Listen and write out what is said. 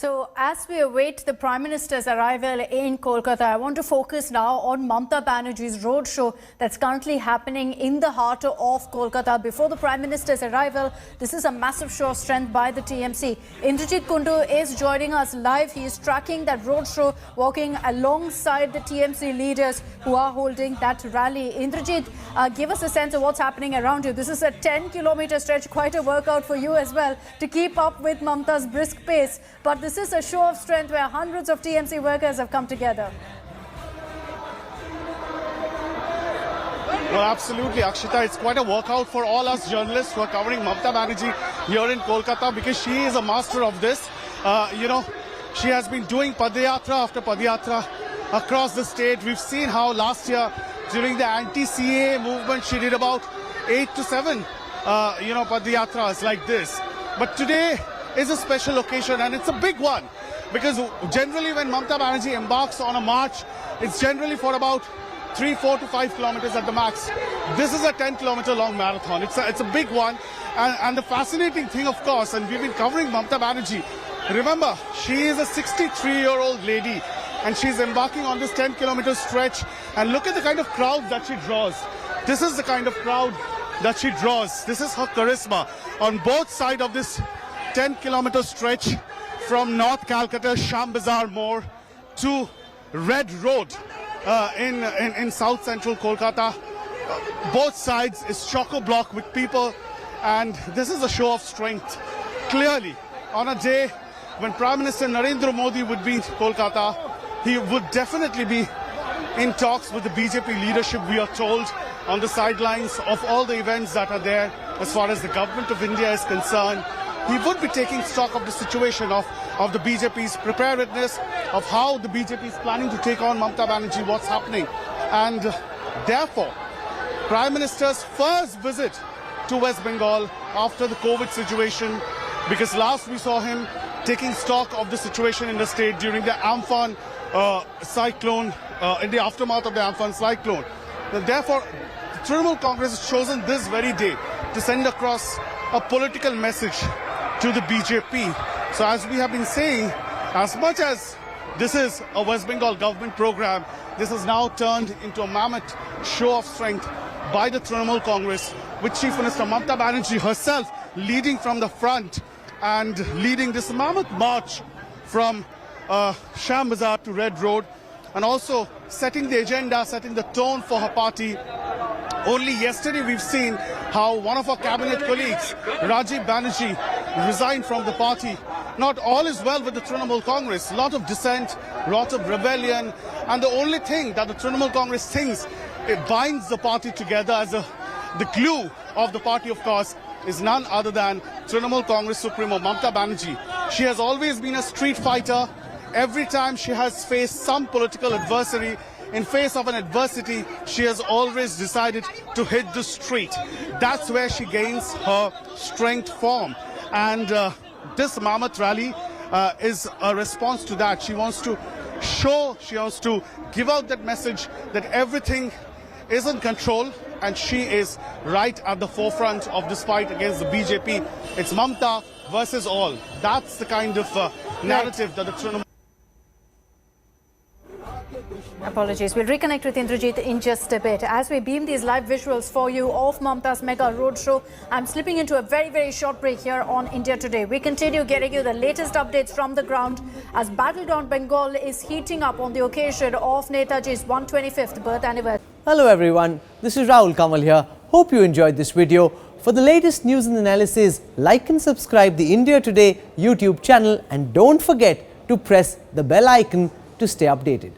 So, as we await the Prime Minister's arrival in Kolkata, I want to focus now on Mamata Banerjee's roadshow that's currently happening in the heart of Kolkata. Before the Prime Minister's arrival, this is a massive show of strength by the TMC. Indrajit Kundu is joining us live. He is tracking that roadshow, walking alongside the TMC leaders who are holding that rally. Indrajit, give us a sense of what's happening around you. This is a 10-kilometer stretch, quite a workout for you as well to keep up with Mamata's brisk pace. But this is a show of strength where hundreds of TMC workers have come together. Well, absolutely, Akshita. It's quite a workout for all us journalists who are covering Mamata Banerjee here in Kolkata, because she is a master of this. She has been doing Padayatra after Padayatra across the state. We've seen how last year during the anti-CAA movement, she did about 8 to 7, Padayatras like this. But today is a special occasion, and it's a big one, because generally when Mamata Banerjee embarks on a march, it's generally for about 3, 4 to 5 kilometers at the max. This is a 10-kilometer long marathon. It's a big one, and the fascinating thing, of course, and we've been covering Mamata Banerjee. Remember, she is a 63-year-old lady, and she's embarking on this 10-kilometer stretch. And look at the kind of crowd that she draws. This is the kind of crowd that she draws. This is her charisma on both sides of this 10-kilometer stretch from North Calcutta, Sham Bazaar More to Red Road in South Central Kolkata. Both sides is chock-a-block with people, and this is a show of strength. Clearly, on a day when Prime Minister Narendra Modi would be in Kolkata, he would definitely be in talks with the BJP leadership, we are told, on the sidelines of all the events that are there. As far as the government of India is concerned, he would be taking stock of the situation of the BJP's preparedness, of how the BJP is planning to take on Mamata Banerjee, what's happening. And therefore, Prime Minister's first visit to West Bengal after the COVID situation, because last we saw him taking stock of the situation in the state during the Amphan cyclone, in the aftermath of the Amphan cyclone. And therefore, the Trinamool Congress has chosen this very day to send across a political message to the BJP. So as we have been saying, as much as this is a West Bengal government program, this has now turned into a mammoth show of strength by the Trinamool Congress, with Chief Minister Mamata Banerjee herself leading from the front and leading this mammoth march from Sham Bazaar to Red Road, and also setting the agenda, setting the tone for her party. Only yesterday we've seen how one of our cabinet colleagues, Rajiv Banerjee, resigned from the party. Not all is well with the Trinamool Congress. A lot of dissent, a lot of rebellion, and the only thing that the Trinamool Congress thinks it binds the party together as the glue of the party, of course, is none other than Trinamool Congress Supremo Mamata Banerjee. She has always been a street fighter. Every time she has faced some political adversary, in face of an adversity, she has always decided to hit the street. That's where she gains her strength from. And this Mammoth rally is a response to that. She wants to show, she wants to give out that message that everything is in control, and she is right at the forefront of this fight against the BJP. It's Mamata versus all. That's the kind of narrative that the Trinamool. Apologies. We'll reconnect with Indrajit in just a bit. As we beam these live visuals for you of Mamata's mega roadshow, I'm slipping into a very, very short break here on India Today. We continue getting you the latest updates from the ground as Battleground Bengal is heating up on the occasion of Netaji's 125th birth anniversary. Hello everyone, this is Rahul Kamal here. Hope you enjoyed this video. For the latest news and analysis, like and subscribe the India Today YouTube channel, and don't forget to press the bell icon to stay updated.